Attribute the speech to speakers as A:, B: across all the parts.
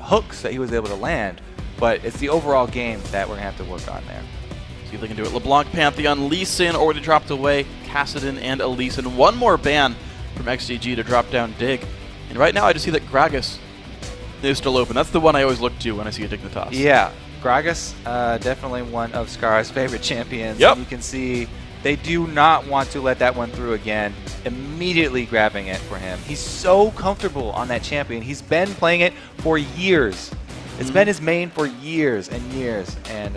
A: hooks that he was able to land, but it's the overall game that we're going to have to work on there.
B: See if they can do it. LeBlanc, Pantheon, Lee Sin already dropped away. Kassadin and Elise. And one more ban from XDG to drop down Dig. And right now I just see that Gragas is still open. That's the one I always look to when I see a Dignitas.
A: Yeah, Gragas, definitely one of Scarra's favorite champions.
B: Yep.
A: And you can see they do not want to let that one through again, immediately grabbing it for him. He's so comfortable on that champion. He's been playing it for years. It's been his main for years and years, and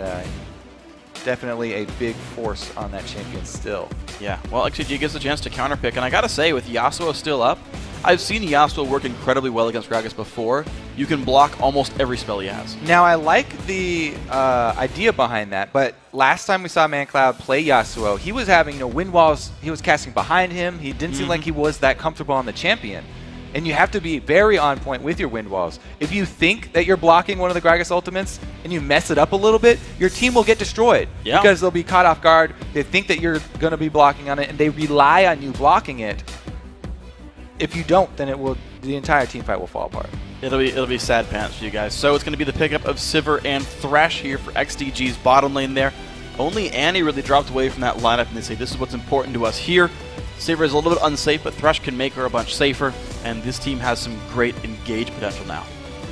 A: definitely a big force on that champion still.
B: Yeah, well, XDG gets a chance to counterpick, and I gotta say, with Yasuo still up, I've seen Yasuo work incredibly well against Gragas before. You can block almost every spell he has.
A: Now, I like the idea behind that, but last time we saw Mancloud play Yasuo, he was having wind walls. He was casting behind him. He didn't seem like he was that comfortable on the champion. And you have to be very on point with your wind walls. If you think that you're blocking one of the Gragas ultimates and you mess it up a little bit, your team will get destroyed because they'll be caught off guard. They think that you're going to be blocking on it, and they rely on you blocking it. If you don't, then the entire team fight will fall apart.
B: It'll be sad pants for you guys. So it's going to be the pickup of Sivir and Thresh here for XDG's bottom lane there. Only Annie really dropped away from that lineup, and they say this is what's important to us here. Sivir is a little bit unsafe, but Thresh can make her a bunch safer, and this team has some great engage potential now.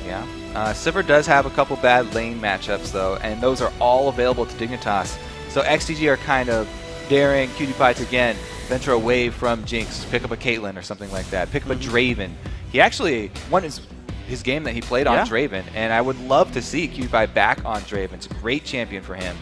A: Yeah. Sivir does have a couple bad lane matchups, though, and those are all available to Dignitas. So XDG are kind of daring KiWiKiD to, again, venture away from Jinx, pick up a Caitlyn or something like that, pick up a Draven. He actually won his game that he played on Draven, and I would love to see KiWiKiD back on Draven. It's a great champion for him.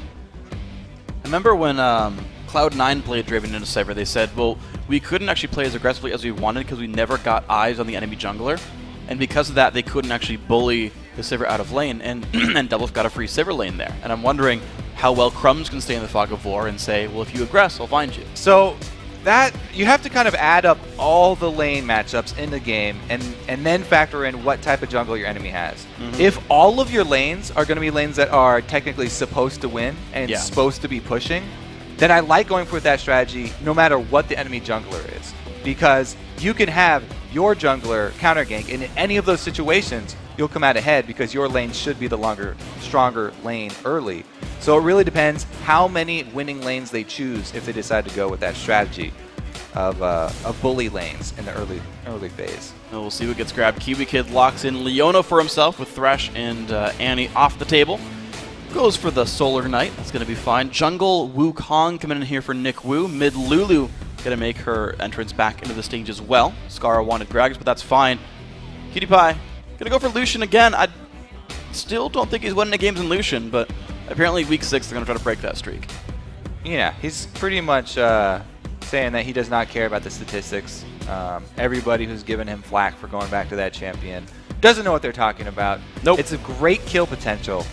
B: I remember when Cloud9 played Draven into Sivir, they said, well, we couldn't actually play as aggressively as we wanted because we never got eyes on the enemy jungler. And because of that, they couldn't actually bully the Sivir out of lane, and Doublelift got a free Sivir lane there. And I'm wondering how well Crumbzz can stay in the fog of war and say, well, if you aggress, I'll find you.
A: So that you have to kind of add up all the lane matchups in the game and then factor in what type of jungle your enemy has. If all of your lanes are going to be lanes that are technically supposed to win and supposed to be pushing, then I like going for that strategy no matter what the enemy jungler is. Because you can have your jungler counter gank, and in any of those situations, you'll come out ahead because your lane should be the longer, stronger lane early. So it really depends how many winning lanes they choose if they decide to go with that strategy of bully lanes in the early phase.
B: And we'll see what gets grabbed. KiWiKiD locks in Leona for himself with Thresh and Annie off the table. Goes for the Solar Knight. That's going to be fine. Jungle Wukong coming in here for Nick Wu. Mid Lulu going to make her entrance back into the stage as well. Scarra wanted Gragas, but that's fine. KiWiKiD going to go for Lucian again. I still don't think he's winning the games in Lucian, but apparently week 6 they're going to try to break that streak.
A: Yeah, he's pretty much saying that he does not care about the statistics. Everybody who's given him flack for going back to that champion doesn't know what they're talking about.
B: Nope.
A: It's a great kill potential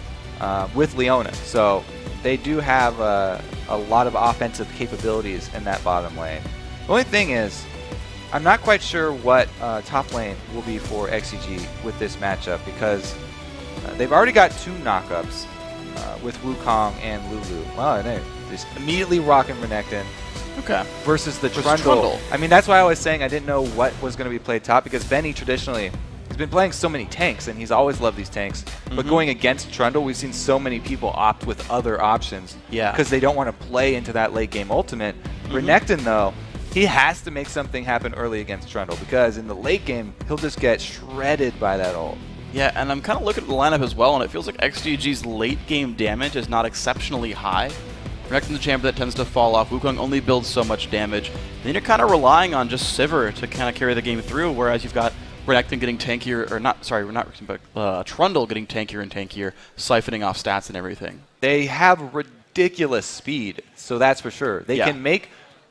A: with Leona, so they do have a lot of offensive capabilities in that bottom lane. The only thing is, I'm not quite sure what top lane will be for XDG with this matchup because they've already got 2 knockups with Wukong and Lulu. Wow, they're just immediately rocking Renekton.
B: Okay.
A: Versus the Trundle. I mean, that's why I was saying I didn't know what was going to be played top because Benny traditionally has been playing so many tanks and he's always loved these tanks. But going against Trundle, we've seen so many people opt with other options because they don't want to play into that late game ultimate. Renekton, though, he has to make something happen early against Trundle because in the late game, he'll just get shredded by that ult.
B: Yeah, and I'm kind of looking at the lineup as well, and it feels like XDG's late game damage is not exceptionally high. Renekton's the champion that tends to fall off. Wukong only builds so much damage. Then you're kind of relying on just Sivir to kind of carry the game through, whereas you've got Renekton getting tankier, or not, sorry, not Renekton, but Trundle getting tankier and tankier, siphoning off stats and everything.
A: They have ridiculous speed, so that's for sure. They can make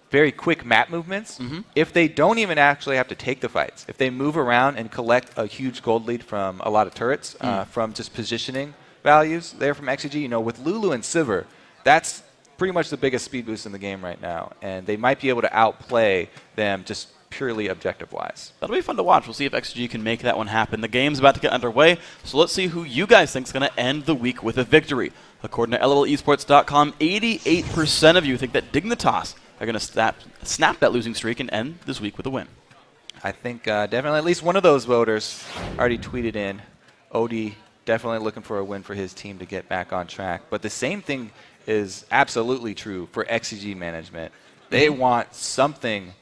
A: very quick map movements if they don't even actually have to take the fights. If they move around and collect a huge gold lead from a lot of turrets, from just positioning values there from XDG, you know, with Lulu and Sivir, that's pretty much the biggest speed boost in the game right now, and they might be able to outplay them just purely objective-wise. That'll
B: be fun to watch. We'll see if XDG can make that one happen. The game's about to get underway, so let's see who you guys think is going to end the week with a victory. According to LOLesports.com, 88% of you think that Dignitas are going to snap that losing streak and end this week with a win.
A: I think definitely at least one of those voters already tweeted in Odie definitely looking for a win for his team to get back on track. But the same thing is absolutely true for XDG management. They want something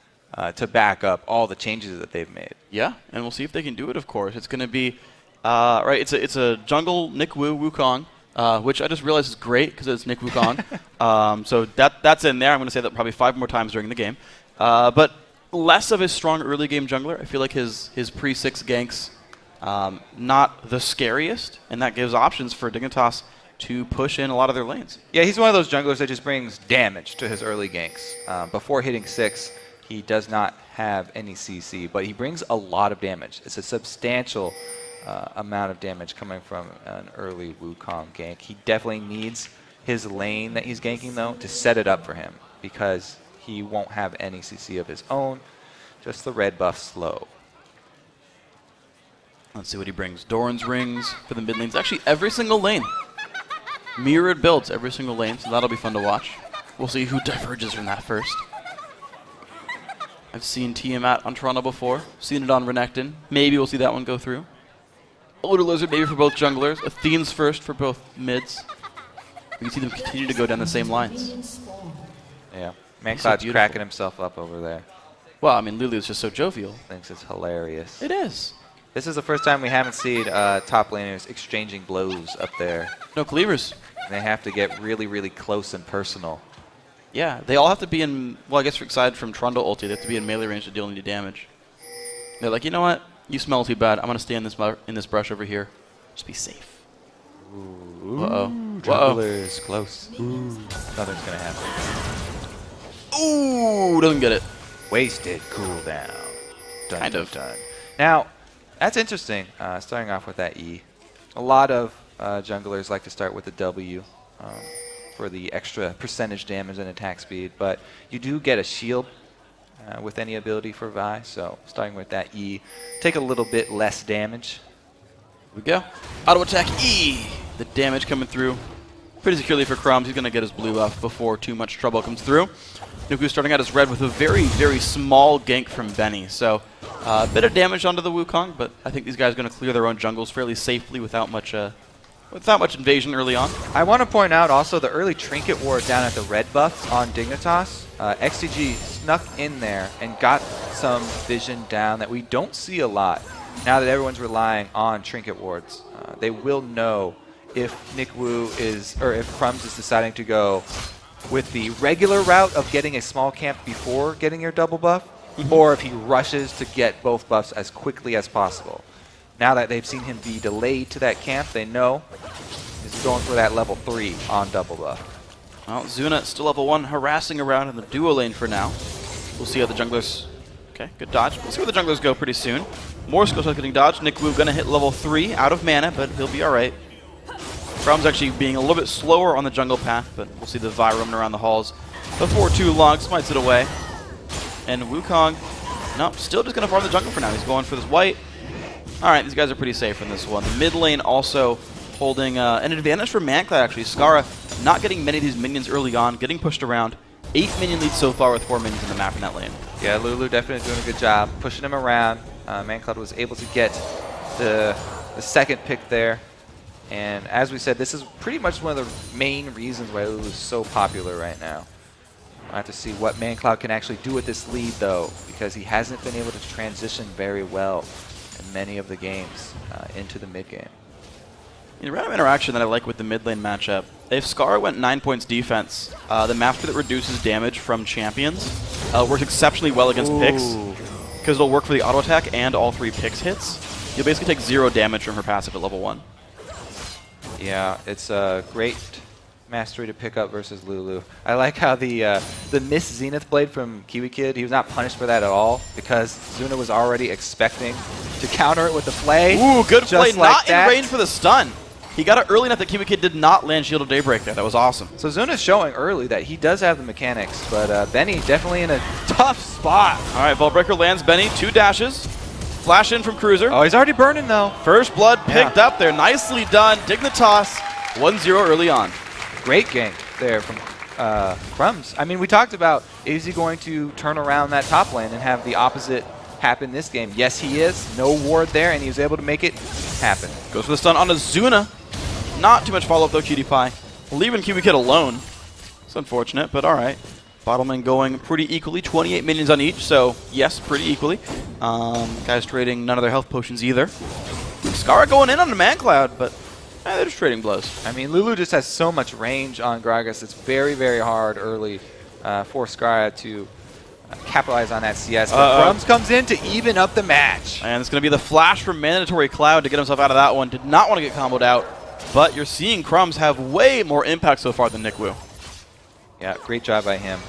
A: to back up all the changes that they've made.
B: Yeah, and we'll see if they can do it, of course. It's going to be, right, it's a jungle Nick Wukong, which I just realized is great because it's Nick Wukong. So that's in there. I'm going to say that probably 5 more times during the game. But less of a strong early game jungler. I feel like his pre-6 ganks, not the scariest, and that gives options for Dignitas to push in a lot of their lanes.
A: Yeah, he's one of those junglers that just brings damage to his early ganks. Before hitting 6, he does not have any CC, but he brings a lot of damage. It's a substantial amount of damage coming from an early Wukong gank. He definitely needs his lane that he's ganking, though, to set it up for him, because he won't have any CC of his own. Just the red buff slow.
B: Let's see what he brings. Doran's rings for the mid lanes. Actually, every single lane. Mirrored builds every single lane, so that'll be fun to watch. We'll see who diverges from that first. I've seen Tiamat on Toronto before. Seen it on Renekton. Maybe we'll see that one go through. Older Lizard maybe for both junglers. Athene's first for both mids. We can see them continue to go down the same lines.
A: Yeah. Mancloud's cracking himself up over there.
B: Well, I mean, Lulu's just so jovial.
A: Thinks it's hilarious.
B: It is.
A: This is the first time we haven't seen top laners exchanging blows up there.
B: No cleavers.
A: They have to get really, really close and personal.
B: Yeah, they all have to be in, well, I guess aside from Trundle ulti, they have to be in melee range to deal any damage. They're like, you know what? You smell too bad. I'm going to stay in this brush over here. Just be safe.
A: Ooh.
B: Uh-oh.
A: Jungler's close. Ooh. Nothing's going to happen.
B: Ooh, doesn't get it.
A: Wasted cooldown. Dun,
B: kind
A: dun,
B: of.
A: dun. Now, that's interesting, starting off with that E. A lot of junglers like to start with the W for the extra percentage damage and attack speed, but you do get a shield with any ability for Vi, so starting with that E, take a little bit less damage.
B: Here we go. Auto attack E. The damage coming through pretty securely for Crumbzz. He's going to get his blue buff before too much trouble comes through. Nuku starting out as red with a very, very small gank from Benny. So a bit of damage onto the Wukong, but I think these guys are going to clear their own jungles fairly safely without much invasion early on.
A: I want to point out also the early trinket ward down at the red buff on Dignitas. XDG snuck in there and got some vision down that we don't see a lot now that everyone's relying on trinket wards. They will know if Nick Wu is, or if Crumbzz is deciding to go with the regular route of getting a small camp before getting your double buff, or if he rushes to get both buffs as quickly as possible. Now that they've seen him be delayed to that camp, they know he's going for that level 3 on double buff.
B: Well, Zuna still level 1, harassing around in the duo lane for now. We'll see how the junglers... Okay, good dodge. We'll see where the junglers go pretty soon. More skill shots getting dodged. Nick Wu going to hit level 3, out of mana, but he'll be alright. Crumbzz actually being a little bit slower on the jungle path, but we'll see the Vi roaming around the halls before too long. Smites it away. And Wukong, no, still just going to farm the jungle for now. He's going for this white. Alright, these guys are pretty safe in this one. The mid lane also holding an advantage for Mancloud, actually. Scarra not getting many of these minions early on, getting pushed around. 8 minion lead so far with 4 minions in the map in that lane.
A: Yeah, Lulu definitely doing a good job pushing him around. Mancloud was able to get the second pick there. And as we said, this is pretty much one of the main reasons why Lulu is so popular right now. We'll have to see what Mancloud can actually do with this lead, though, because he hasn't been able to transition very well in many of the games into the mid game.
B: The random interaction that I like with the mid lane matchup, if Scarra went 9 points defense, the master that reduces damage from champions works exceptionally well against picks, because it'll work for the auto attack and all 3 picks hits. You'll basically take 0 damage from her passive at level 1.
A: Yeah, it's a great mastery to pick up versus Lulu. I like how the Miss Zenith blade from KiWiKiD, he was not punished for that at all because Zuna was already expecting to counter it with the play.
B: Ooh, good play,
A: like
B: not in range for the stun. He got it early enough that KiWiKiD did not land Shield of Daybreak there. That was awesome.
A: So Zuna's showing early that he does have the mechanics, but Benny definitely in a tough spot.
B: All right, Vaultbreaker lands Benny, 2 dashes. Flash in from Cruiser.
A: Oh, he's already burning, though.
B: First blood picked up there. Nicely done. Dignitas, 1-0 early on.
A: Great gank there from Crumbzz. I mean, we talked about, is he going to turn around that top lane and have the opposite happen this game? Yes, he is. No ward there, and he was able to make it happen.
B: Goes for the stun on a Zuna. Not too much follow-up though, KiWiKiD. Leaving KiWiKiD alone. It's unfortunate, but alright. Bottom lane going pretty equally, 28 minions on each, so yes, pretty equally. Guys trading none of their health potions either. Scarra going in on the Mancloud, but they're just trading blows.
A: I mean, Lulu just has so much range on Gragas. It's very, very hard early for Scarra to capitalize on that CS. But Crumbzz comes in to even up the match.
B: And it's going to be the flash from Mandatory Cloud to get himself out of that one. Did not want to get comboed out, but you're seeing Crumbzz have way more impact so far than NickWoo.
A: Yeah, great job by him.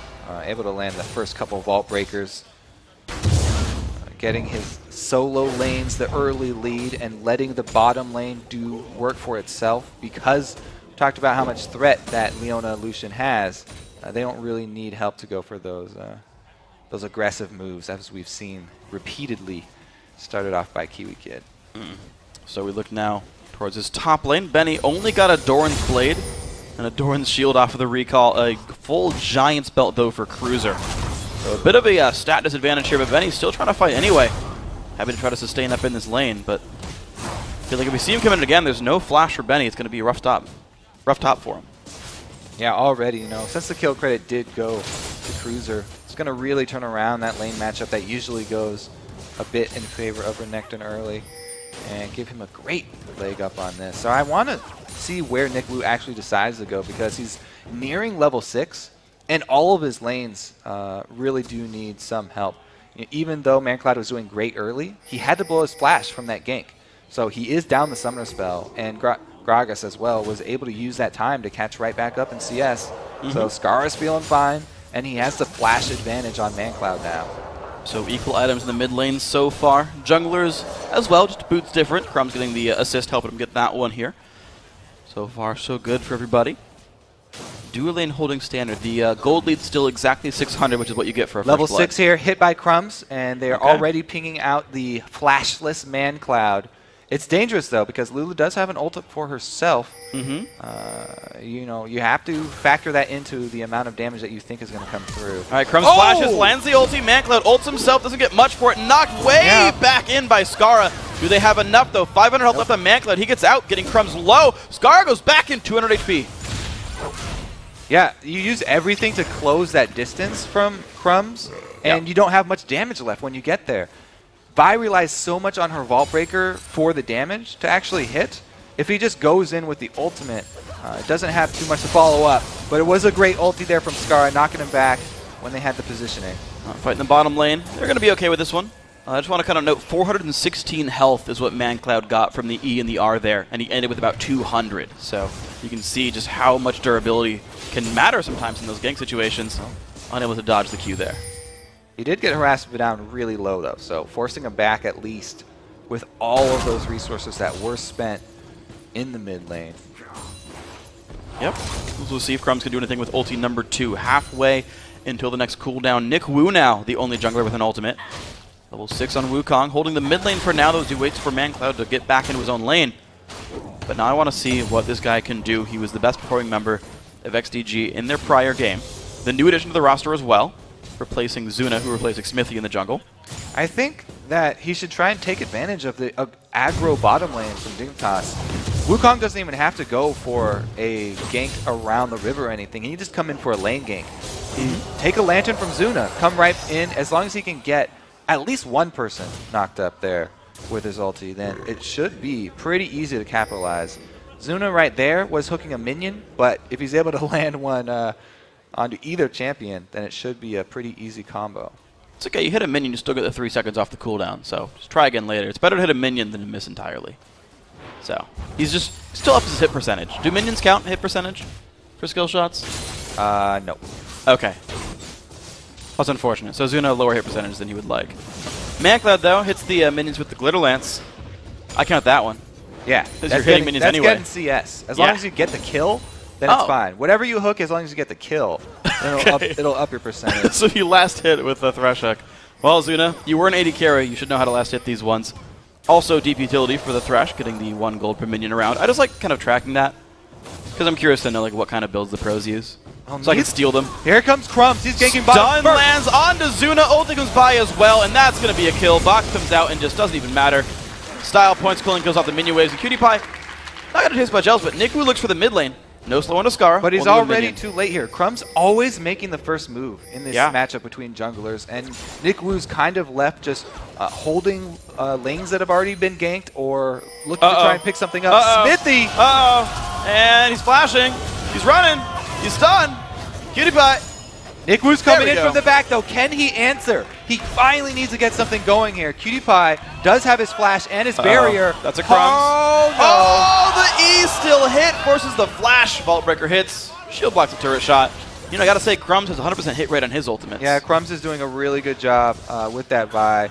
A: Able to land the first couple Vault Breakers. Getting his solo lanes the early lead and letting the bottom lane do work for itself, because we talked about how much threat that Leona Lucian has. They don't really need help to go for those aggressive moves, as we've seen repeatedly started off by KiWiKiD.
B: So we look now towards his top lane. Benny only got a Doran's Blade and a Doran's Shield off of the recall. A full Giant's Belt, though, for Cruiser. So a bit of a stat disadvantage here, but Benny's still trying to fight anyway. Happy to try to sustain up in this lane, but I feel like if we see him come in again, there's no flash for Benny. It's going to be a rough top for him.
A: Yeah, already, you know, since the kill credit did go to Cruiser, it's going to really turn around that lane matchup that usually goes a bit in favor of Renekton early and give him a great leg up on this. So I want to see where NickWoo actually decides to go, because he's nearing level 6 and all of his lanes really do need some help. Even though Mancloud was doing great early, he had to blow his flash from that gank. So he is down the summoner spell, and Gragas as well was able to use that time to catch right back up in CS. So Scarra's feeling fine, and he has the flash advantage on Mancloud now.
B: So equal items in the mid lane so far. Junglers as well, just boots different. Crumbzz getting the assist, helping him get that one here. So far, so good for everybody. Dual lane holding standard. The gold lead's still exactly 600, which is what you get for a
A: level
B: first blood.
A: 6 here, hit by Crumbzz, and they're already pinging out the flashless Mancloud. It's dangerous, though, because Lulu does have an ult for herself. You know, you have to factor that into the amount of damage that you think is going to come through.
B: All right, Crumbzz flashes, lands the ulti. Mancloud ults himself, doesn't get much for it. Knocked way back in by Scarra. Do they have enough, though? 500 health left on Mancloud. He gets out, getting Crumbzz low. Scarra goes back in, 200 HP.
A: Yeah, you use everything to close that distance from Crumbzz, and you don't have much damage left when you get there. Vi relies so much on her Vault Breaker for the damage to actually hit. If he just goes in with the ultimate, it doesn't have too much to follow up. But it was a great ulti there from Scarra, knocking him back when they had the positioning.
B: Fighting the bottom lane. They're going to be okay with this one. I just want to kind of note 416 health is what Mancloud got from the E and the R there, and he ended with about 200. So you can see just how much durability can matter sometimes in those gank situations. Unable to dodge the Q there.
A: He did get harassed but down really low, though, so forcing him back at least with all of those resources that were spent in the mid lane.
B: Yep. We'll see if Crumbzz can do anything with ulti number 2. Halfway until the next cooldown. NickWoo now, the only jungler with an ultimate. Level 6 on Wukong, holding the mid lane for now, though, as he waits for Mancloud to get back into his own lane. But now I want to see what this guy can do. He was the best performing member of XDG in their prior game. The new addition to the roster as well, replacing Zuna, who replaced Xmithie in the jungle.
A: I think that he should try and take advantage of the aggro bottom lane from Dignitas. Wukong doesn't even have to go for a gank around the river or anything. He can just come in for a lane gank. Take a lantern from Zuna, come right in. As long as he can get at least one person knocked up there with his ulti, then it should be pretty easy to capitalize. Zuna right there was hooking a minion, but if he's able to land one onto either champion, then it should be a pretty easy combo.
B: It's okay, you hit a minion, you still get the 3 seconds off the cooldown, so just try again later. It's better to hit a minion than to miss entirely. So, he's just still up his hit percentage. Do minions count hit percentage for skill shots?
A: No.
B: Okay. That's unfortunate. So Zuna lower hit percentage than he would like. Mancloud, though, hits the minions with the Glitter Lance. I count that one.
A: Yeah.
B: Because you're hitting minions anyway.
A: That's getting CS. As long as you get the kill, then it's fine. Whatever you hook, as long as you get the kill, it'll up your percentage.
B: So you last hit with the Thresh hook. Well, Zuna, you were an AD carry. You should know how to last hit these ones. Also, deep utility for the Thresh, getting the 1 gold per minion around. I just like kind of tracking that, because I'm curious to know like what kind of builds the pros use. So I can steal them.
A: Here comes Crumbzz. He's ganking bottom.
B: Stun lands onto Zuna. Ulti comes by as well, and that's going to be a kill. Box comes out and just doesn't even matter. Style points, cooling goes off the minion waves, and KiWiKiD not going to taste much else, but Nick Wu looks for the mid lane. No slow on to Scarra.
A: But he's already too late here. Crumbzz always making the first move in this matchup between junglers, and Nick Wu's kind of left just holding lanes that have already been ganked or looking to try and pick something up. Xmithie!
B: And he's flashing. He's running. He's stunned. KiWiKiD.
A: Nick Wu's coming in from the back, though. Can he answer? He finally needs to get something going here. KiWiKiD does have his flash and his barrier.
B: That's a Crumbzz.
A: Oh, no.
B: Oh, the E still hit. Forces the flash. Vault Breaker hits. Shield blocks the turret shot. You know, I got to say, Crumbzz has 100% hit rate on his ultimates.
A: Yeah, Crumbzz is doing a really good job with that Vi.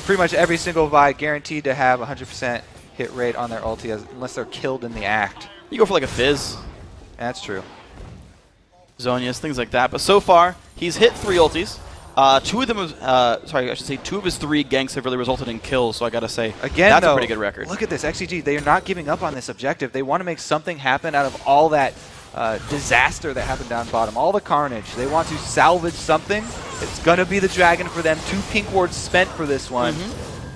A: Pretty much every single Vi guaranteed to have 100% hit rate on their ulti unless they're killed in the act.
B: You go for like a Fizz.
A: That's true.
B: Zonias, things like that. But so far, he's hit 3 ultis. Two of them, sorry, I should say 2 of his 3 ganks have really resulted in kills. So I gotta say,
A: again,
B: that's
A: though,
B: a pretty good record.
A: Look at this, XDG. They are not giving up on this objective. They want to make something happen out of all that disaster that happened down bottom, all the carnage. They want to salvage something. It's gonna be the dragon for them. 2 pink wards spent for this one,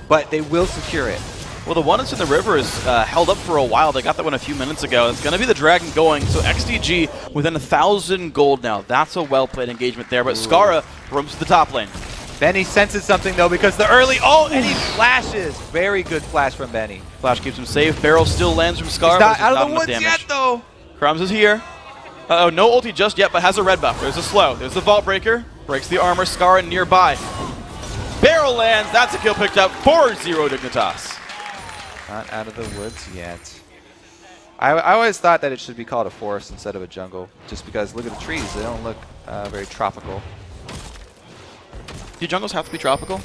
A: but they will secure it.
B: Well, the one that's in the river is held up for a while. They got that one a few minutes ago. It's going to be the dragon going. So XDG within 1,000 gold now. That's a well-played engagement there. But Scarra roams to the top lane.
A: Benny senses something, though, because the early ult, and he flashes. Very good flash from Benny.
B: Flash keeps him safe. Barrel still lands from Scarra.
A: He's not out of the woods yet, though.
B: Crumbzz is here. Uh-oh, no ulti just yet, but has a red buff. There's a slow. There's the Vault Breaker. Breaks the armor. Scarra nearby. Barrel lands. That's a kill picked up. 4-0 Dignitas.
A: Not out of the woods yet. I always thought that it should be called a forest instead of a jungle, just because look at the trees. They don't look very tropical.
B: Do jungles have to be tropical?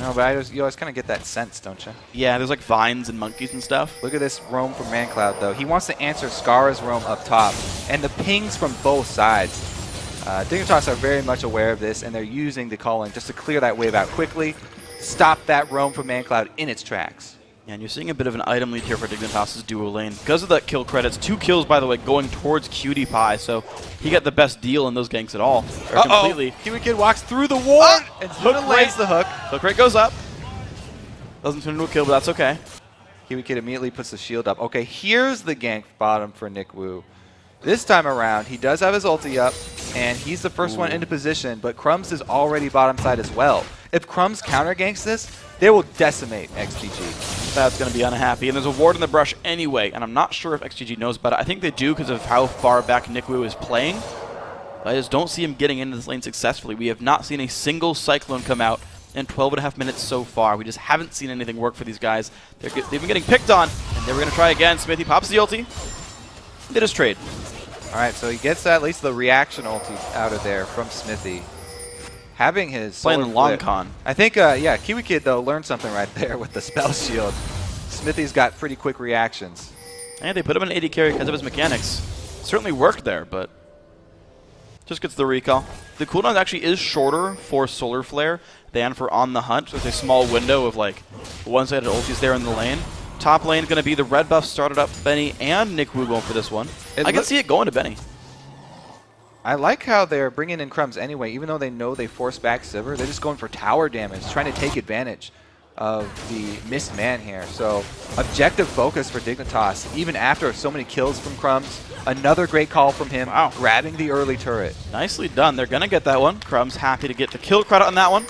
A: No, but you always kind of get that sense, don't you?
B: Yeah, there's like vines and monkeys and stuff.
A: Look at this roam from Mancloud, though. He wants to answer Scarra's roam up top, and the pings from both sides. Dignitas are very much aware of this, and they're using the calling just to clear that wave out quickly, stop that roam from Mancloud in its tracks.
B: Yeah, and you're seeing a bit of an item lead here for Dignitas' duo lane. Because of that kill credits, 2 kills, by the way, going towards KiWiKiD, so he got the best deal in those ganks at all. Completely.
A: KiWiKiD walks through the ward, and Zuna lands the hook.
B: Hook rate goes up. Doesn't turn into a kill, but that's okay.
A: KiWiKiD immediately puts the shield up. Okay, here's the gank bottom for Nick Wu. This time around, he does have his ulti up, and he's the first one into position, but Crumbzz is already bottom side as well. If Crumbzz counter ganks this, they will decimate XDG.
B: That's going to be unhappy. And there's a ward in the brush anyway, and I'm not sure if XDG knows about it. I think they do because of how far back Nick Wu is playing. I just don't see him getting into this lane successfully. We have not seen a single Cyclone come out in 12.5 minutes so far. We just haven't seen anything work for these guys. They've been getting picked on, and they were going to try again. Xmithie pops the ulti. They just trade.
A: All right, so he gets at least the reaction ulti out of there from Xmithie. Having his
B: playing the long con.
A: I think, yeah, KiWiKiD, though, learned something right there with the spell shield. Xmithie's got pretty quick reactions.
B: And they put him in AD carry because of his mechanics. Certainly worked there, but just gets the recall. The cooldown actually is shorter for Solar Flare than for On the Hunt. So there's a small window of like one-sided ultis there in the lane. Top lane going to be the red buff started up Benny and Nick Wu going for this one. I can see it going to Benny.
A: I like how they're bringing in Crumbzz anyway, even though they know they force back Sivir. They're just going for tower damage, trying to take advantage of the missed man here. So objective focus for Dignitas, even after so many kills from Crumbzz. Another great call from him, grabbing the early turret.
B: Nicely done. They're going to get that one. Crumbzz happy to get the kill credit on that one.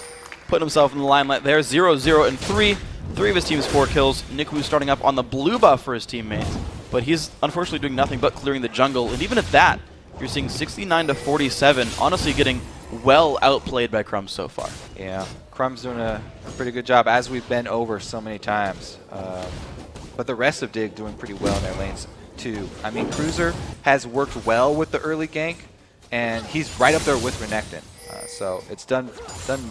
B: Putting himself in the limelight there. 0-0 and 3. 3 of his team's 4 kills. Nick Wu starting up on the blue buff for his teammates. But he's unfortunately doing nothing but clearing the jungle. And even at that, you're seeing 69-47. Honestly getting well outplayed by Crumbzz so far.
A: Yeah, Crumbzz doing a pretty good job, as we've been over so many times. But the rest of Dig doing pretty well in their lanes too. I mean, Cruzer has worked well with the early gank, and he's right up there with Renekton. So it's done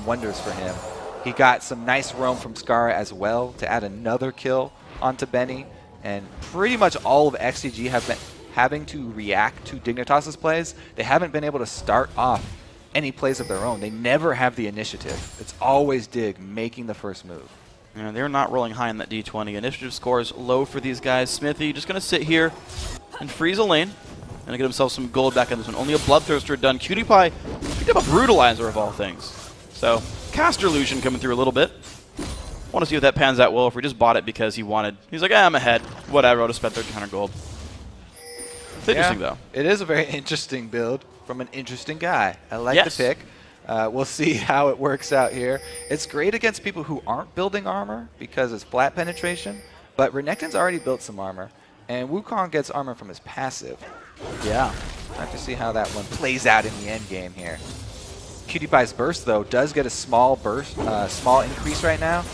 A: wonders for him. He got some nice roam from Scarra as well to add another kill onto Benny. And pretty much all of XDG have been having to react to Dignitas' plays. They haven't been able to start off any plays of their own. They never have the initiative. It's always Dig making the first move.
B: Yeah, they're not rolling high in that D20. Initiative score is low for these guys. Xmithie just going to sit here and freeze a lane and get himself some gold back in this one. Only a Bloodthirster done. KiWiKiD picked up a Brutalizer of all things. So, Caster Illusion coming through a little bit. Want to see if that pans out well, if we just bought it because he's like, I'm ahead. Whatever, I'll just spend 1,300 gold. It's interesting, though.
A: It is a very interesting build from an interesting guy. I like
B: Yes.
A: the pick. We'll see how it works out here. It's great against people who aren't building armor because it's flat penetration, but Renekton's already built some armor, and Wukong gets armor from his passive.
B: Yeah.
A: We'll have to see how that one plays out in the end game here. KiWiKiD's burst, though, does get a small burst, small increase right now.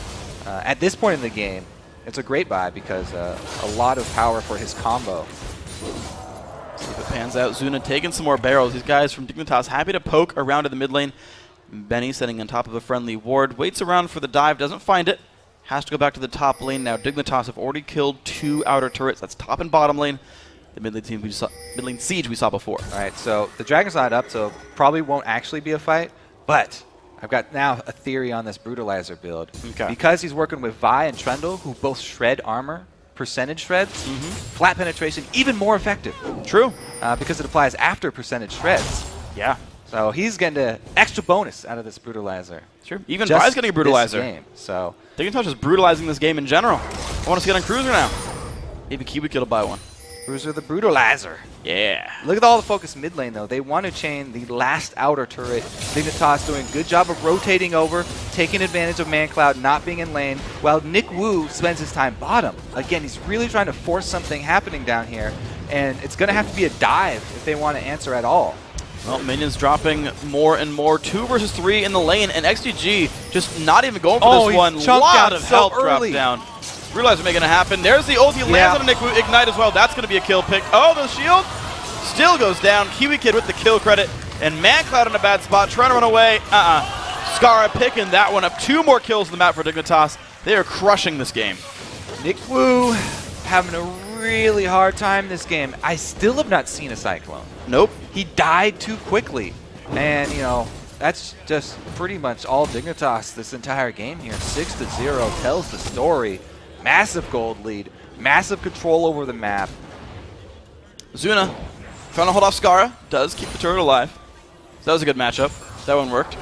A: At this point in the game, it's a great buy because a lot of power for his combo.
B: See if it pans out. Zuna taking some more barrels. These guys from Dignitas happy to poke around to the mid lane. Benny sitting on top of a friendly ward. Waits around for the dive. Doesn't find it. Has to go back to the top lane now. Dignitas have already killed 2 outer turrets. That's top and bottom lane. The mid lane siege we saw before.
A: All right, so the Dragon's not up, so probably won't actually be a fight. But I've got now a theory on this Brutalizer build.
B: Okay.
A: Because he's working with Vi and Trundle, who both shred armor, percentage shreds, flat penetration, even more effective.
B: True.
A: Because it applies after percentage shreds.
B: Yeah.
A: So he's getting an extra bonus out of this Brutalizer.
B: Sure. Even
A: Just
B: Vi's getting a Brutalizer.
A: this game, so
B: Dignitas is brutalizing this game in general. I want to see it on Cruiser now. Maybe KiWiKiD will buy one.
A: Cruiser the Brutalizer.
B: Yeah.
A: Look at all the focus mid lane, though. They want to chain the last outer turret. Dignitas doing a good job of rotating over, taking advantage of Mancloud not being in lane, while Nick Wu spends his time bottom. Again, he's really trying to force something happening down here, and it's going to have to be a dive if they want to answer at all.
B: Well, minions dropping more and more. 2 versus 3 in the lane, and XDG just not even going for this one. A lot of health dropped down. Brutalizer making it happen. There's the ult. He lands on a Nick Wu. Ignite as well. That's going to be a kill pick. Oh, the shield still goes down. KiWiKiD with the kill credit. And Mancloud in a bad spot, trying to run away. Scarra picking that one up. 2 more kills on the map for Dignitas. They are crushing this game.
A: Nick Wu having a really hard time this game. I still have not seen a Cyclone.
B: Nope.
A: He died too quickly. And, you know, that's just pretty much all Dignitas this entire game here. 6-0 tells the story. Massive gold lead. Massive control over the map.
B: Zuna trying to hold off Scarra. Does keep the turret alive. So that was a good matchup. That one worked.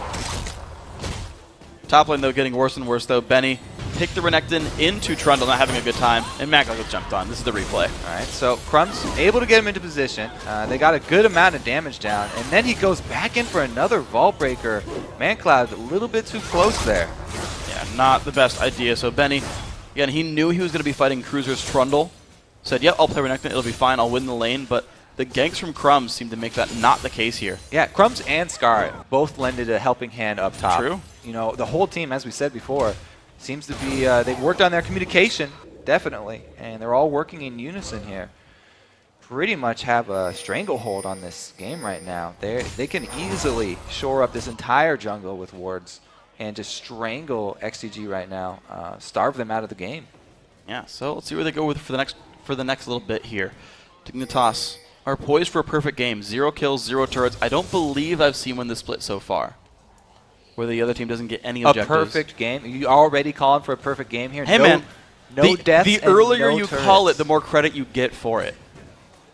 B: Top lane, though, getting worse and worse, though. Benny picked the Renekton into Trundle, not having a good time. And Mancloud gets jumped on. This is the replay.
A: All right, so Crumbzz able to get him into position. They got a good amount of damage down. And then he goes back in for another Vault Breaker. Mancloud a little bit too close there.
B: Yeah, not the best idea. So Benny, again, he knew he was going to be fighting Cruzer's Trundle. Said, yep, I'll play Renekton. It'll be fine. I'll win the lane. But the ganks from Crumbzz seem to make that not the case here.
A: Yeah, Crumbzz and Scarra both lended a helping hand up top.
B: True.
A: You know, the whole team, as we said before, seems to be, they've worked on their communication, definitely, and they're all working in unison here. Pretty much have a stranglehold on this game right now. They can easily shore up this entire jungle with wards and just strangle XDG right now, starve them out of the game.
B: Yeah, so let's see where they go with for the next little bit here. Dignitas are poised for a perfect game. 0 kills, 0 turrets. I don't believe I've seen one this split so far, where the other team doesn't get any objectives.
A: A perfect game? You already calling for a perfect game here?
B: Hey, man.
A: No deaths.
B: The
A: and
B: earlier
A: no
B: you
A: turrets.
B: call it, the more credit you get for it.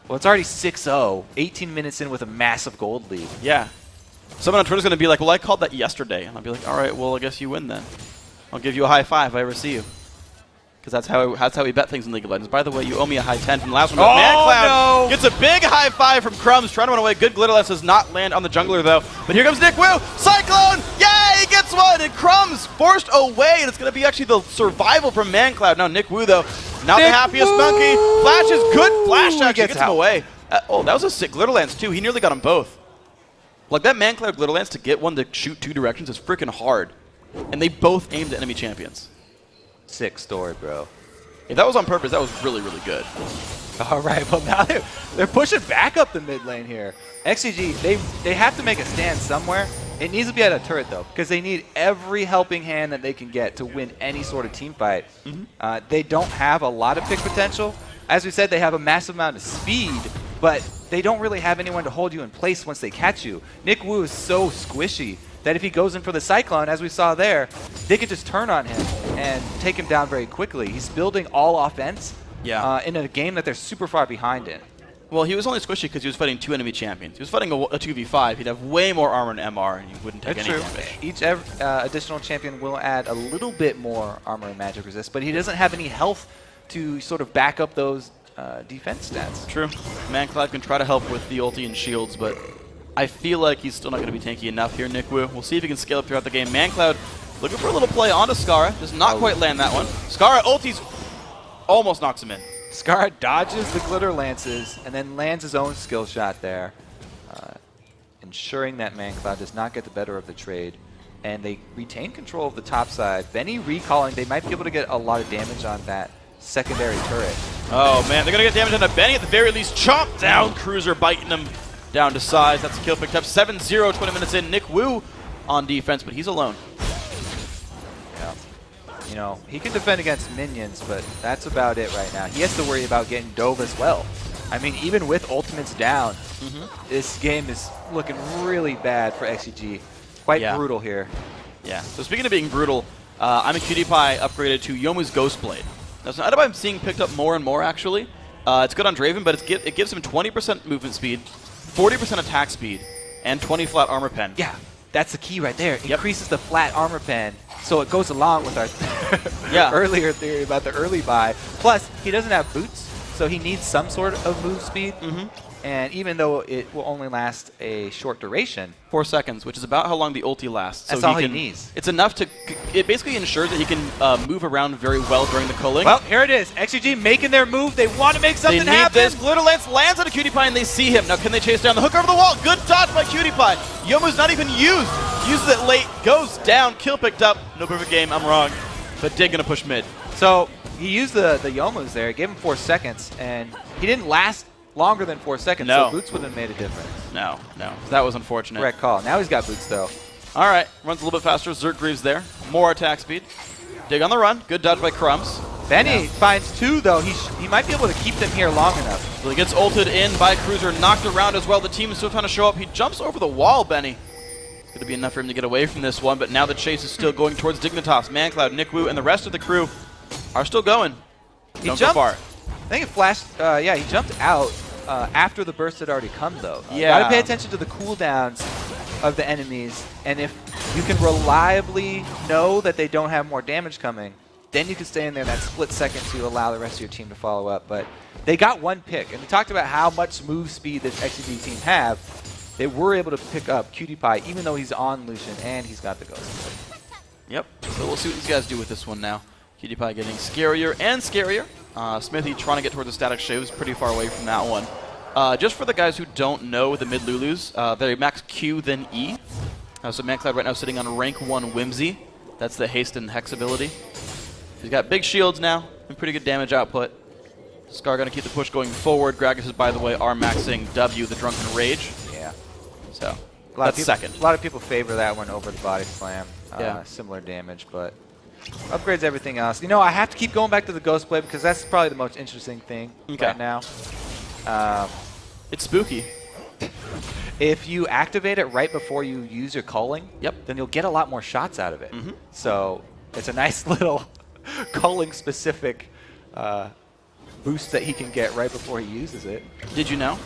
A: Well, it's already 6-0, 18 minutes in with a massive gold lead.
B: Yeah. Someone on Twitter's going to be like, well, I called that yesterday. And I'll be like, all right, well, I guess you win then. I'll give you a high 5 if I ever see you. Because that's how we bet things in League of Legends. By the way, you owe me a high 10 from the last one.
A: Oh,
B: Mancloud
A: no.
B: gets a big high 5 from Crumbzz, trying to run away. Good glitter lens does not land on the jungler, though. But here comes Nick Wu. Cyclone! Yay! He gets one! And Crumbzz forced away. And it's going to be actually the survival from Mancloud. Now, Nick Wu, though, not the happiest monkey. Flash is good. Flash actually gets him away. Oh, that was a sick glitter lens, too. He nearly got them both. Like, that Mancloud glitter lens to get one to shoot 2 directions is freaking hard. And they both aimed at enemy champions.
A: Sick story, bro.
B: If that was on purpose, that was really, really good.
A: All right, well, now they're pushing back up the mid lane here. XDG, they have to make a stand somewhere. It needs to be at a turret, though, because they need every helping hand that they can get to win any sort of team fight. They don't have a lot of pick potential. As we said, they have a massive amount of speed, but they don't really have anyone to hold you in place once they catch you. Nick Wu is so squishy that if he goes in for the Cyclone, as we saw there, they could just turn on him and take him down very quickly. He's building all offense in a game that they're super far behind in.
B: Well, he was only squishy because he was fighting 2 enemy champions. He was fighting a 2v5. He'd have way more armor and MR, and he wouldn't take any damage.
A: Each additional champion will add a little bit more armor and magic resist, but he doesn't have any health to sort of back up those defense stats.
B: True. Mancloud can try to help with the ulti and shields, but I feel like he's still not going to be tanky enough here, Nick Wu. We'll see if he can scale up throughout the game. Mancloud looking for a little play onto Scarra. Does not quite land that one. Scarra ultis almost knocks him in.
A: Scarra dodges the glitter lances and then lands his own skill shot there, ensuring that Mancloud does not get the better of the trade. And they retain control of the top side. Benny recalling, they might be able to get a lot of damage on that secondary turret.
B: Oh man, they're going to get damage on the Benny at the very least. Chomp down, Cruzer biting him down to size. That's a kill picked up. 7-0, 20 minutes in. Nick Wu on defense, but he's alone.
A: Yeah. You know, he can defend against minions, but that's about it right now. He has to worry about getting dove as well. I mean, even with ultimates down, this game is looking really bad for XDG. Quite brutal here.
B: Yeah. So speaking of being brutal, Imaqtpie upgraded to Youmuu's Ghostblade. That's an item I'm seeing picked up more and more, actually. It's good on Draven, but it gives him 20% movement speed, 40% attack speed, and 20 flat armor pen.
A: Yeah, that's the key right there. It increases the flat armor pen, so it goes along with our earlier theory about the early buy. Plus, he doesn't have boots, so he needs some sort of move speed. And even though it will only last a short duration,
B: 4 seconds, which is about how long the ulti lasts.
A: That's all he needs.
B: It's enough to. It basically ensures that he can move around very well during the culling.
A: Well, here it is. XDG making their move. They want to make something happen.
B: This Glitter Lance lands on a KiWiKiD, and they see him. Now, can they chase down the hook over the wall? Good dodge by KiWiKiD. Youmuu's not even used. Uses it late. Goes down. Kill picked up. No perfect game. I'm wrong. But Dig gonna push mid.
A: So he used the Youmuu's there. Gave him 4 seconds, and he didn't last longer than 4 seconds, so boots would have made a difference.
B: No. That was unfortunate.
A: Correct call. Now he's got boots, though.
B: All right. Runs a little bit faster. Xertgreaves there. More attack speed. Dig on the run. Good dodge by Crumbzz.
A: Benny finds 2, though. He might be able to keep them here long enough.
B: So he gets ulted in by Cruzer. Knocked around as well. The team is still trying to show up. He jumps over the wall, Benny. It's going to be enough for him to get away from this one, but now the chase is still going towards Dignitas. Mancloud, Nick Wu, and the rest of the crew are still going.
A: He jumped far. I think it flashed. Yeah, he jumped out after the burst had already come, though. You got to pay attention to the cooldowns of the enemies, and if you can reliably know that they don't have more damage coming, then you can stay in there that split second to allow the rest of your team to follow up. But they got 1 pick, and we talked about how much move speed this XDG team have. They were able to pick up KiWiKiD, even though he's on Lucian and he's got the Ghost.
B: Yep. So we'll see what these guys do with this one now. KiWiKiD getting scarier and scarier. Xmithie trying to get towards the static shaves, pretty far away from that one. Just for the guys who don't know the mid Lulus, they max Q then E. So Mancloud right now sitting on rank 1 Whimsy. That's the haste and hex ability. He's got big shields now and pretty good damage output. Scar going to keep the push going forward. Gragas is, by the way, are maxing W, the Drunken Rage.
A: Yeah.
B: So that's second.
A: A lot of people favor that one over the Body Slam. Similar damage, but upgrades everything else. You know, I have to keep going back to the Ghostblade because that's probably the most interesting thing right now.
B: It's spooky.
A: If you activate it right before you use your culling, then you'll get a lot more shots out of it. So it's a nice little culling-specific boost that he can get right before he uses it.
B: Did you know?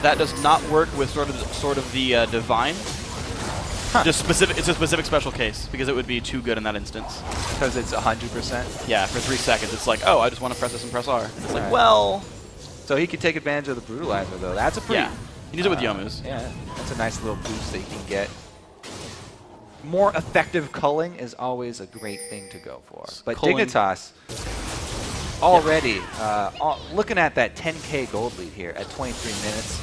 B: That does not work with sort of the Divine. Just specific. It's a specific special case because it would be too good in that instance.
A: Because it's 100%.
B: Yeah, for 3 seconds, it's like, oh, I just want to press this and press R. And it's like, well.
A: So he could take advantage of the Brutalizer, though. That's a pretty.
B: Yeah. He needs it with Youmuu's.
A: Yeah, that's a nice little boost that you can get. More effective culling is always a great thing to go for. But Dignitas already looking at that 10K gold lead here at 23 minutes.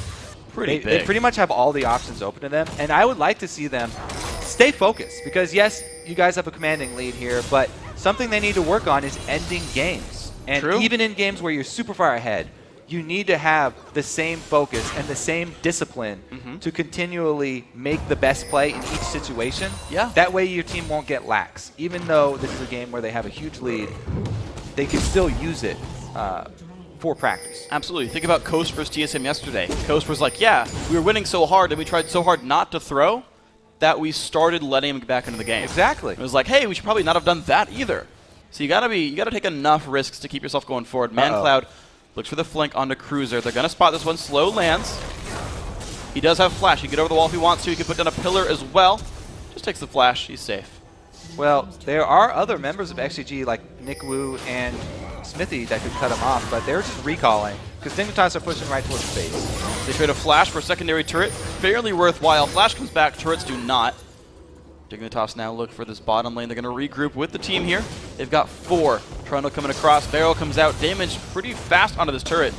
A: They pretty much have all the options open to them, and I would like to see them stay focused because, yes, you guys have a commanding lead here, but something they need to work on is ending games. And even in games where you're super far ahead, you need to have the same focus and the same discipline to continually make the best play in each situation. Yeah. That way your team won't get lax. Even though this is a game where they have a huge lead, they can still use it for practice.
B: Absolutely. Think about Coast versus TSM yesterday. Coast was like, yeah, we were winning so hard and we tried so hard not to throw that we started letting him get back into the game.
A: Exactly.
B: It was like, hey, we should probably not have done that either. So you gotta take enough risks to keep yourself going forward. Mancloud Looks for the flank onto Cruzer. They're going to spot this one. Slow lands. He does have flash. He can get over the wall if he wants to. He can put down a pillar as well. Just takes the flash. He's safe.
A: Well, there are other members of XDG like NickWoo and Xmithie that could cut him off, but they're just recalling because Dignitas are pushing right towards the base.
B: They trade a flash for a secondary turret. Fairly worthwhile. Flash comes back. Turrets do not. Dignitas now look for this bottom lane. They're going to regroup with the team here. They've got 4. Trundle coming across. Barrel comes out. Damage pretty fast onto this turret.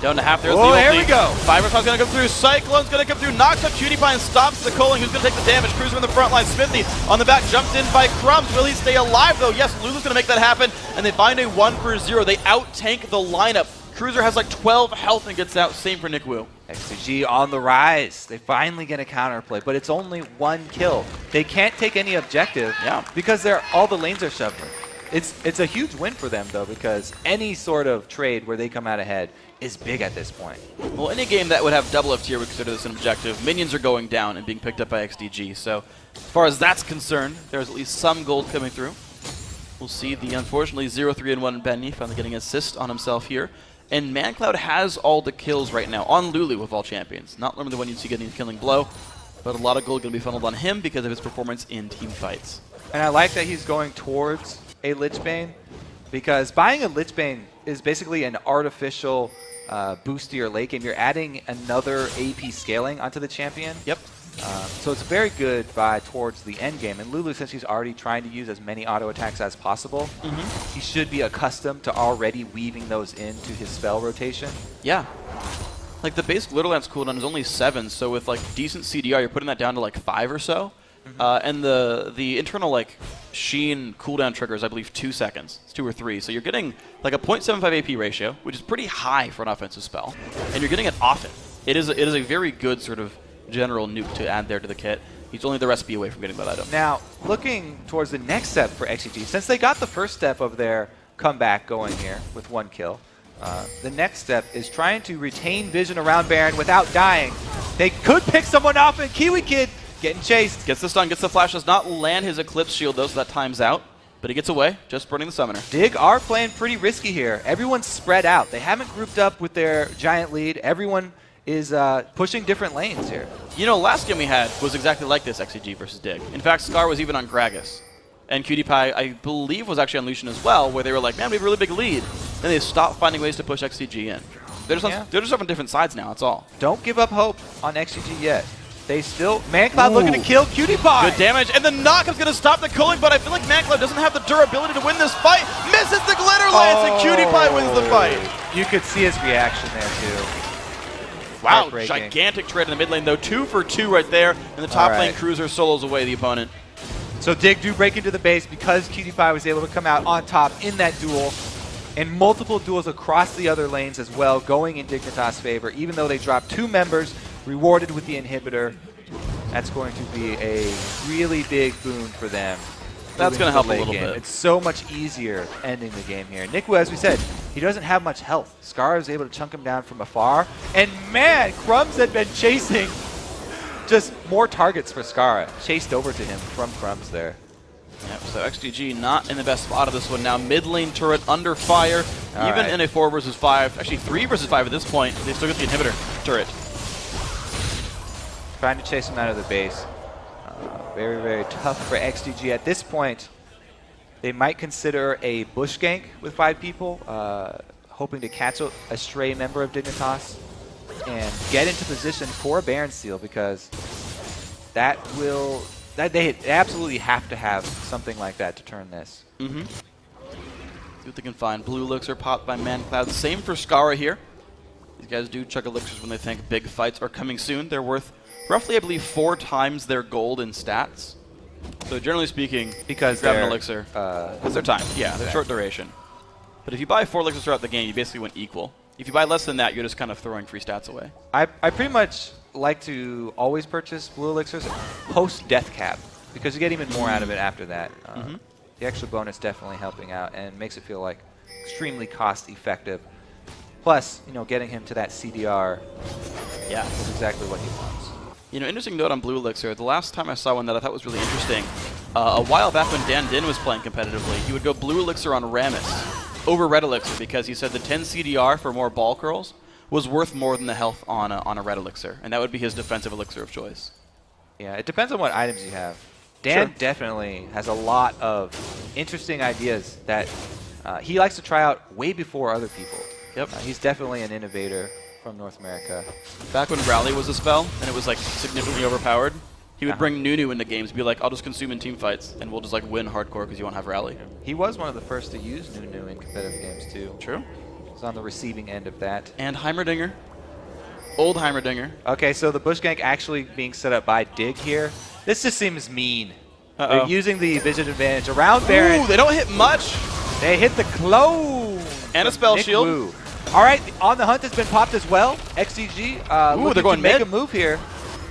B: Down to half. There's the ulti.
A: There we go.
B: Fiber's going to come through. Cyclone's going to come through. Knocks up KiWiKiD and stops the culling. Who's going to take the damage? Cruzer in the front line. Xmithie on the back. Jumped in by Crumbzz. Will he stay alive, though? Yes, Lulu's going to make that happen. And they find a 1-for-0. They out-tank the lineup. Cruzer has like 12 health and gets out. Same for NickWoo.
A: XDG on the rise. They finally get a counterplay, but it's only 1 kill. They can't take any objective because all the lanes are shuffling. It's a huge win for them, though, because any sort of trade where they come out ahead is big at this point.
B: Well, any game that would have double F tier would consider this an objective. Minions are going down and being picked up by XDG. So as far as that's concerned, there's at least some gold coming through. We'll see the, unfortunately, 0-3-1 Benny finally getting an assist on himself here. And Mancloud has all the kills right now on Lulu with all champions. Not normally the one you'd see getting a killing blow, but a lot of gold going to be funneled on him because of his performance in team fights.
A: And I like that he's going towards a Lich Bane, because buying a Lich Bane is basically an artificial boost to your late game. You're adding another AP scaling onto the champion.
B: Yep.
A: So it's a very good buy towards the end game. And Lulu, since he's already trying to use as many auto attacks as possible, he should be accustomed to already weaving those into his spell rotation.
B: Yeah. Like the basic Little Lance cooldown is only 7, so with like decent CDR, you're putting that down to like 5 or so. And the internal like Sheen cooldown triggers, I believe, 2 seconds. It's 2 or 3. So you're getting like a 0.75 AP ratio, which is pretty high for an offensive spell, and you're getting it often. It is a very good sort of general nuke to add there to the kit. He's only the recipe away from getting that item.
A: Now, looking towards the next step for XDG, since they got the first step of their comeback going here with 1 kill, the next step is trying to retain vision around Baron without dying. They could pick someone off, and KiWiKiD getting chased.
B: Gets the stun, gets the flash, does not land his Eclipse shield though, so that times out. But he gets away, just burning the summoner.
A: Dig are playing pretty risky here. Everyone's spread out. They haven't grouped up with their giant lead. Everyone is pushing different lanes here.
B: You know, last game we had was exactly like this, XDG versus Dig. In fact, Scarra was even on Gragas. And KiWiKiD, I believe, was actually on Lucian as well, where they were like, man, we have a really big lead. Then they stopped finding ways to push XDG in. They're just on different sides now, that's all.
A: Don't give up hope on XDG yet. They still... Mancloud looking to kill KiWiKiD.
B: Good damage, and the knock is going to stop the culling, but I feel like Mancloud doesn't have the durability to win this fight. Misses the glitter lance, and KiWiKiD wins the fight.
A: You could see his reaction there, too.
B: Wow, gigantic trade in the mid lane, though. 2 for 2 right there. In the top lane, Cruzer solos away the opponent.
A: So Dig do break into the base because KiWiKiD was able to come out on top in that duel. And multiple duels across the other lanes as well, going in Dignitas' favor, even though they dropped 2 members, rewarded with the inhibitor. That's going to be a really big boon for them.
B: That's going to help a little bit.
A: It's so much easier ending the game here. NickWoo, as we said, he doesn't have much health. Scarra is able to chunk him down from afar. And man, Crumbzz had been chasing just more targets for Scarra. Chased over to him from Crumbzz there.
B: Yep, so XDG not in the best spot of this one now. Mid lane turret under fire. Even in a 4 versus 5, actually 3 versus 5 at this point, they still get the inhibitor turret.
A: Trying to chase him out of the base. Very, very tough for XDG at this point. They might consider a bush gank with 5 people, hoping to catch a stray member of Dignitas and get into position for a Baron Seal, because that will... They absolutely have to have something like that to turn this.
B: See what they can find. Blue elixir popped by Mancloud. Same for Scarra here. These guys do chug elixirs when they think big fights are coming soon. They're worth roughly, I believe, 4 times their gold in stats. So generally speaking,
A: because
B: grab an elixir, because they're timed. Yeah, they're short duration. But if you buy 4 elixirs throughout the game, you basically win equal. If you buy less than that, you're just kind of throwing free stats away.
A: I pretty much like to always purchase blue elixirs post death cap, because you get even more out of it after that. The extra bonus definitely helping out and makes it feel like extremely cost effective. Plus, you know, getting him to that CDR, is exactly what he wants.
B: You know, interesting note on blue elixir. The last time I saw one that I thought was really interesting, a while back when Dan Din was playing competitively, he would go blue elixir on Rammus. over Red Elixir because he said the 10 CDR for more ball curls was worth more than the health on a Red Elixir, and that would be his defensive elixir of choice.
A: Yeah, it depends on what items you have. Dan definitely has a lot of interesting ideas that he likes to try out way before other people.
B: Yep.
A: He's definitely an innovator from North America.
B: Back when Rally was a spell and it was like significantly overpowered, he would bring Nunu into games, be like, I'll just consume in team fights, and we'll just like win hardcore because you won't have Rally.
A: He was one of the first to use Nunu in competitive games too.
B: True.
A: He's on the receiving end of that.
B: And Heimerdinger. Old Heimerdinger.
A: Okay, so the bush gank actually being set up by Dig here. This just seems mean. They're using the vision advantage around Baron.
B: Ooh, they don't hit much.
A: They hit the clone.
B: And a spell shield.
A: Wu. All right, On the Hunt has been popped as well. XDG
B: Ooh, they're going
A: to make
B: mid.
A: a move here.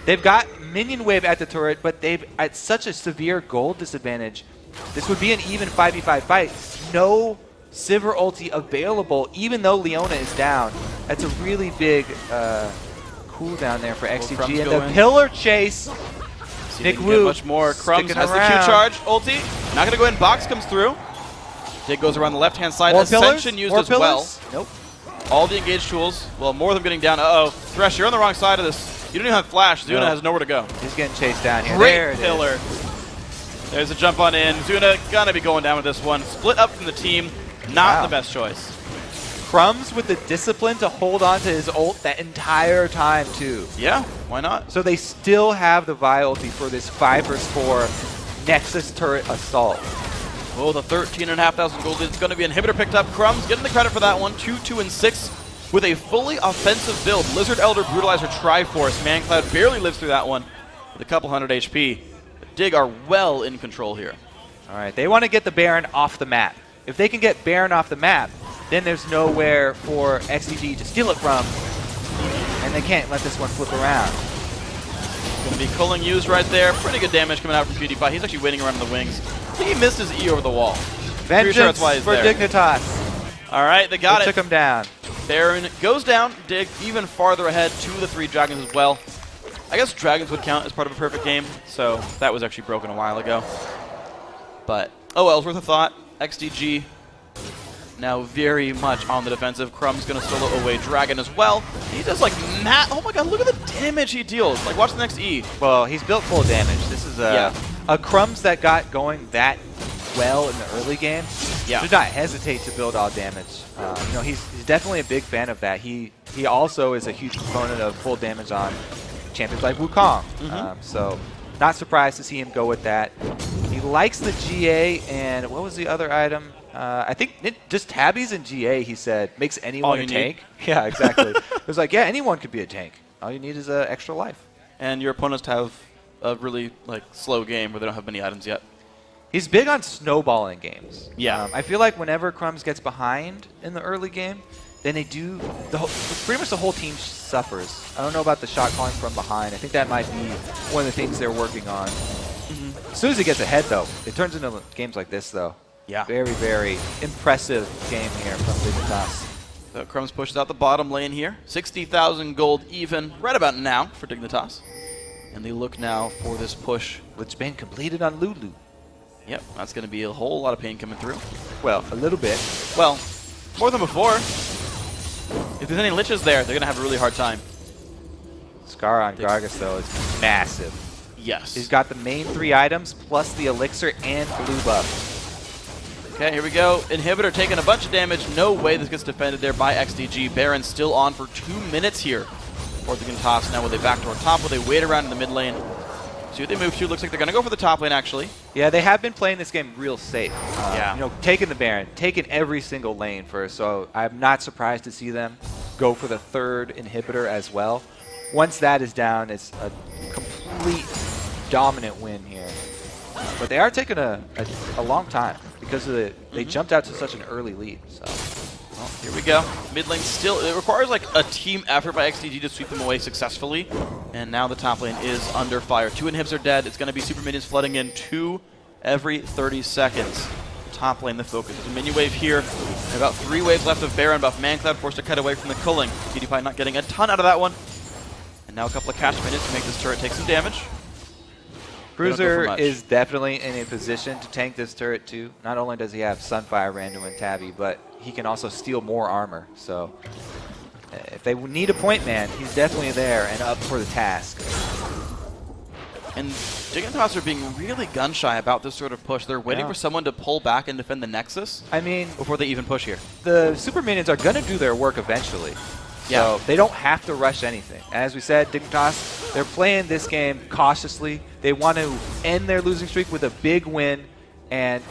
A: They've got minion wave at the turret, but they've at such a severe gold disadvantage. This would be an even 5v5 fight. No Sivir ulti available, even though Leona is down. That's a really big cooldown there for XDG. And the pillar chase. Nick Wu
B: much more. Crumbzz has the Q charge ulti. Not going to go in. Box comes through. Dig goes around the left-hand side.
A: More
B: Ascension used as well.
A: Nope.
B: All the engaged tools. Well, more of them getting down. Uh-oh. Thresh, you're on the wrong side of this. You don't even have Flash. Zuna has nowhere to go.
A: He's getting chased down here.
B: Great pillar. There's a jump on in. Zuna gonna be going down with this one. Split up from the team. Not the best choice.
A: Crumbzz with the discipline to hold on to his ult that entire time too.
B: Yeah, why not?
A: So they still have the Vi ulti for this 5 vs 4 Nexus turret assault.
B: Oh, the 13,500 gold is going to be inhibitor picked up. Crumbzz getting the credit for that one. 2, 2, and 6 with a fully offensive build. Lizard Elder Brutalizer Triforce. Mancloud barely lives through that one with a couple hundred HP. But Dig are well in control here.
A: All right, they want to get the Baron off the map. If they can get Baron off the map, then there's nowhere for XDG to steal it from, and they can't let this one flip around.
B: Going to be culling used right there. Pretty good damage coming out from PewDiePie. He's actually waiting around in the wings. I think he missed his E over the wall.
A: Vengeance
B: sure that's why he's
A: for
B: there.
A: Dignitas.
B: All right, they got it.
A: Took him down.
B: Baron goes down. Dig even farther ahead to the 3 dragons as well. I guess dragons would count as part of a perfect game, so that was actually broken a while ago. But, oh well, it's worth a thought. XDG now very much on the defensive. Crumbzz going to solo away Dragon as well. He does like oh my god, look at the damage he deals. Like, watch the next E.
A: Well, he's built full damage. This is a Crumbzz that got going that well in the early game.
B: Yeah.
A: Should not hesitate to build all damage. You know, he's definitely a big fan of that. He also is a huge proponent of full damage on champions like Wukong. So not surprised to see him go with that. He likes the GA, and what was the other item? I think just tabbies and GA, he said, makes anyone a tank. Yeah, exactly. It was like, yeah, anyone could be a tank. All you need is an extra life.
B: And your opponents have a really slow game where they don't have many items yet.
A: He's big on snowballing games.
B: Yeah.
A: I feel like whenever Crumbzz gets behind in the early game, then they do pretty much the whole team suffers. I don't know about the shot calling from behind. I think that might be one of the things they're working on. As soon as he gets ahead, though, it turns into games like this, though.
B: Yeah.
A: Very, very impressive game here from Dignitas.
B: So Crumbzz pushes out the bottom lane here. 60,000 gold even right about now for Dignitas. And they look now for this push.
A: Which been completed on Lulu.
B: Yep, that's going to be a whole lot of pain coming through.
A: Well, a little bit.
B: Well, more than before. If there's any liches there, they're going to have a really hard time.
A: Scarra Gragas, though, is massive.
B: Yes.
A: He's got the main 3 items, plus the elixir and blue buff.
B: Okay, here we go. Inhibitor taking a bunch of damage. No way this gets defended there by XDG. Baron still on for 2 minutes here for the Dignitas. Now will they backdoor top? Will they wait around in the mid lane? See what they move to. Looks like they're going to go for the top lane, actually.
A: Yeah, they have been playing this game real safe.
B: Yeah.
A: You know, taking the Baron, taking every single lane first. So I'm not surprised to see them go for the 3rd inhibitor as well. Once that is down, it's a complete dominant win here. But they are taking a long time because of they jumped out to such an early lead. So.
B: Well, here we go. Mid lane still, it requires like a team effort by XDG to sweep them away successfully. And now the top lane is under fire. 2 inhibs are dead. It's going to be super minions flooding in 2 every 30 seconds. Top lane the focus. There's a minion wave here. And about 3 waves left of Baron buff. Mancloud forced to cut away from the culling. PewDiePie not getting a ton out of that one. And now a couple of cash minions to make this turret take some damage.
A: Cruzer is definitely in a position to tank this turret too. Not only does he have Sunfire, Random, and Tabby, but he can also steal more armor. So if they need a point man, he's definitely there and up for the task.
B: And Dignitas are being really gun-shy about this sort of push. They're waiting for someone to pull back and defend the Nexus before they even push here.
A: The super minions are going to do their work eventually. So they don't have to rush anything. As we said, Dignitas, they're playing this game cautiously. They want to end their losing streak with a big win. And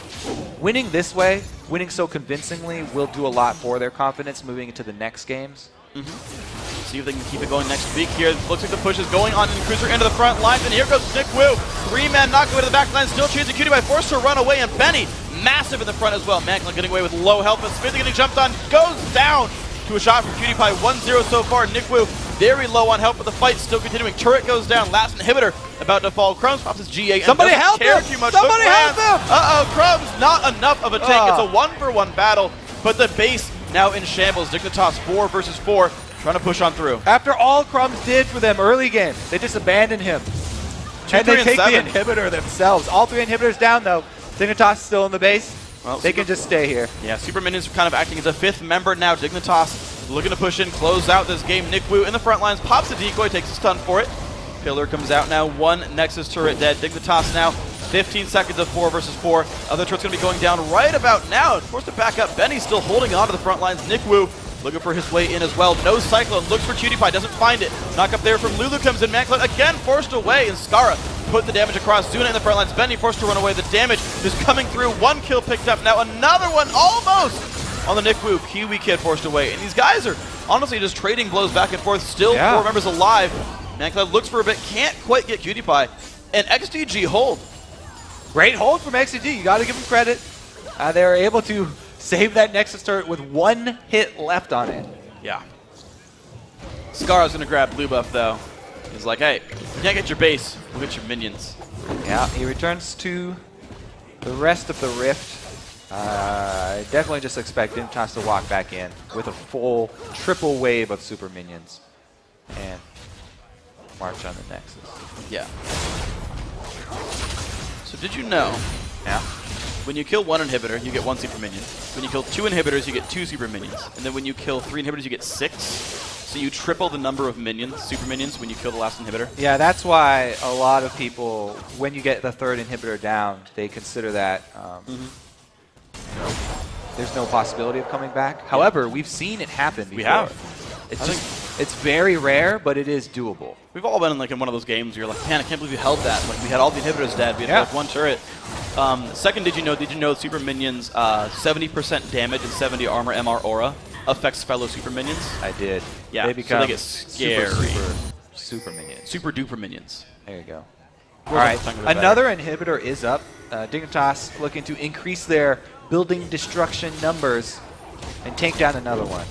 A: winning this way, winning so convincingly, will do a lot for their confidence moving into the next games.
B: See if they can keep it going next week here. Looks like the push is going on in Cruzer into the front lines, and here goes NickWoo. 3-man knocked away to the back line, still chasing KiWiKiD, forced to run away, and Benny massive in the front as well. Mancloud getting away with low health, but Xmithie getting jumped on, goes down to a shot from KiWiKiD. 1-0 so far. NickWoo very low on health, but the fight still continuing. Turret goes down, last inhibitor about to fall. Crumbzz pops his GA.
A: Somebody help him! Somebody help him!
B: Crumbzz, not enough of a tank. It's a 1-for-1 battle, but the base now in shambles. Dignitas 4 versus 4, trying to push on through.
A: After all Crumbzz did for them early game, they just abandoned him. And they take the inhibitor themselves. All 3 inhibitors down though. Dignitas still in the base. Well, they can just stay here.
B: Yeah, Super Minions are kind of acting as a 5th member now. Dignitas looking to push in, close out this game. NickWoo in the front lines, pops a decoy, takes a stun for it. Pillar comes out now, 1 Nexus turret dead. Dignitas now 15 seconds of 4 versus 4. Other turret's going to be going down right about now. Forced to back up. Benny still holding on to the front lines. NickWoo looking for his way in as well. No Cyclone. Looks for KiWiKiD. Doesn't find it. Knock up there from Lulu comes in. Mancloud again forced away. And Scarra put the damage across. Zuna in the front lines. Benny forced to run away. The damage is coming through. 1 kill picked up. Now another one almost on the NickWoo. KiWiKiD forced away. And these guys are honestly just trading blows back and forth. Still 4 members alive. Mancloud looks for a bit. Can't quite get KiWiKiD. And XDG hold.
A: Great hold from XDG. You got to give them credit. They were able to save that Nexus turret with 1 hit left on it.
B: Yeah. Scarra's going to grab blue buff, though. He's like, hey, you can't get your base, we'll get your minions.
A: Yeah, he returns to the rest of the Rift. I definitely just expect Dignitas to walk back in with a full triple wave of super minions and march on the Nexus.
B: Yeah. So did you know?
A: Yeah.
B: When you kill 1 inhibitor, you get 1 super minion. When you kill 2 inhibitors, you get 2 super minions. And then when you kill 3 inhibitors, you get 6. So you triple the number of minions, super minions, when you kill the last inhibitor.
A: Yeah, that's why a lot of people, when you get the 3rd inhibitor down, they consider that you know, there's no possibility of coming back. However, we've seen it happen before.
B: We have.
A: It's very rare, but it is doable.
B: We've all been in, like, in one of those games where you're like, man, I can't believe you held that. Like, we had all the inhibitors dead. We had like 1 turret. Second, did you know super minions 70% damage and 70 armor MR aura affects fellow super minions?
A: I did.
B: Yeah,
A: they become
B: so they get scary.
A: Super minions.
B: Super duper minions.
A: There you go. All right, another inhibitor is up. Dignitas looking to increase their building destruction numbers and take down another one.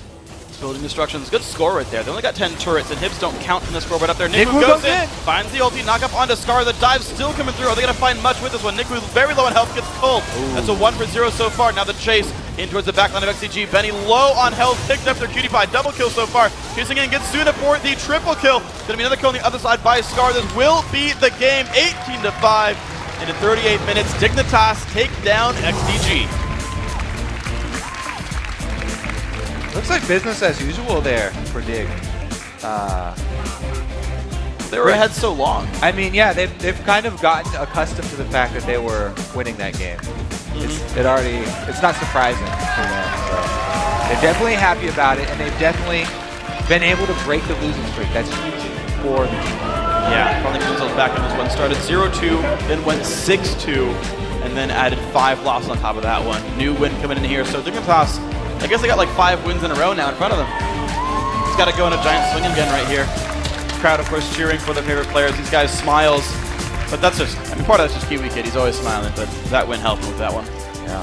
B: Building destructions, good score right there. They only got 10 turrets, and Hibs don't count in the score, but up there, NickWoo goes in, finds the ulti, knock up onto Scarra. The dive's still coming through. Are they going to find much with this one? NickWoo very low on health, gets pulled. That's a 1-for-0 so far. Now the chase in towards the backline of XDG. Benny low on health, picked up their KiWiKiD. Double kill so far. Chasing in, gets Zuna for the triple kill. Going to be another kill on the other side by Scarra. This will be the game, 18-5. And in 38 minutes, Dignitas take down XDG.
A: Looks like business as usual there for Dig.
B: They were ahead so long.
A: I mean, yeah, they've kind of gotten accustomed to the fact that they were winning that game. It's not surprising for them. So they're definitely happy about it, and they've definitely been able to break the losing streak. That's huge for the team.
B: Yeah, finally put themselves back on this one. Started 0-2, then went 6-2, and then added 5 losses on top of that one. New win coming in here. So Dignitas, I guess they got like 5 wins in a row now in front of them. He's got to go in a giant swing again right here. Crowd, of course, cheering for their favorite players. These guys smiles, but that's just, I mean, part of that's just KiWiKiD. He's always smiling, but that win helped him with that one.
A: Yeah.